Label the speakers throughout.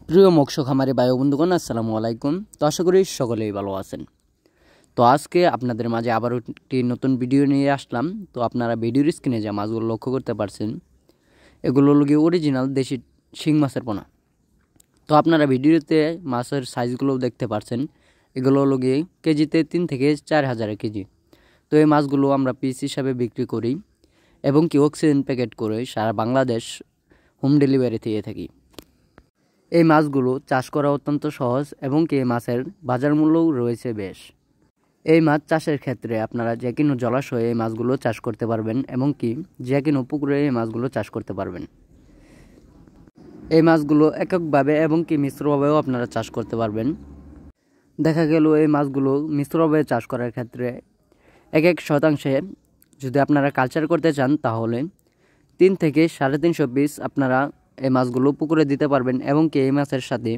Speaker 1: প্রিয় মৎস্য খামারি ভাই বন্ধুগণ, আসসালামু আলাইকুম। তো আশা করি সকলেই ভালো আছেন। তো আজকে আপনাদের মাঝে আবার একটি নতুন ভিডিও নিয়ে আসলাম। তো আপনারা ভিডিওর স্ক্রিনে যে মাছগুলো লক্ষ্য করতে পারছেন, এগুলো হলো গিয়ে অরিজিনাল দেশি শিং মাছের পোনা। তো আপনারা ভিডিওতে মাছের সাইজগুলো দেখতে পারছেন, এগুলো হলো গিয়ে কেজিতে 3 থেকে 4 হাজার কেজি। তো এই মাছগুলো আমরা পিস হিসাবে বিক্রি করি এবং কি অক্সিজেন প্যাকেট করে সারা বাংলাদেশ হোম ডেলিভারি দিয়ে থাকি। এই মাছগুলো চাষ করা অত্যন্ত সহজ এবং কি এই মাছের বাজার মূল্যও রয়েছে বেশ। এই মাছ চাষের ক্ষেত্রে আপনারা যে কোনো জলাশয়ে এই মাছগুলো চাষ করতে পারবেন এবং কি যে কোনো পুকুরে এই মাছগুলো চাষ করতে পারবেন। এই মাছগুলো এককভাবে এবং কি মিশ্রভাবেও আপনারা চাষ করতে পারবেন। দেখা গেল এই মাছগুলো মিশ্রভাবে চাষ করার ক্ষেত্রে এক শতাংশে যদি আপনারা কালচার করতে চান তাহলে 3 থেকে 350 পিস আপনারা এই মাছগুলো পুকুরে দিতে পারবেন এবং কি এই মাছের সাথে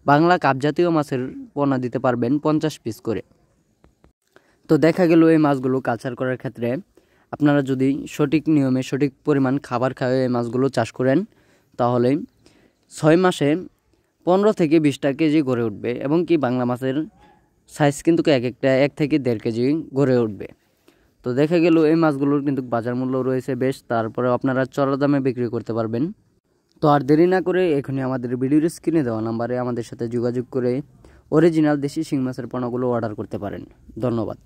Speaker 1: বাংলা কাপ জাতীয় মাছের পোনা দিতে পারবেন 50 পিস করে। তো দেখা গেল এই মাছগুলো কালচার করার ক্ষেত্রে আপনারা যদি সঠিক নিয়মে সঠিক পরিমাণ খাবার খাওয়ায় এই মাছগুলো চাষ করেন তাহলে 6 মাসে 15 থেকে 20টা কেজি গড়ে উঠবে এবং কি বাংলা মাছের সাইজ কিন্তু এক একটা 1 থেকে 1.5 কেজি গড়ে উঠবে। তো দেখা গেল এই মাছগুলোর কিন্তু বাজার মূল্য রয়েছে বেশ, তারপরে আপনারা চড়া দামে বিক্রি করতে পারবেন। তো আর দেরি না করে এখনই আমাদের ভিডিওর স্ক্রিনে দেওয়া নাম্বারে আমাদের সাথে যোগাযোগ করে অরিজিনাল দেশি শিং মাছের পোনাগুলো অর্ডার করতে পারেন। ধন্যবাদ।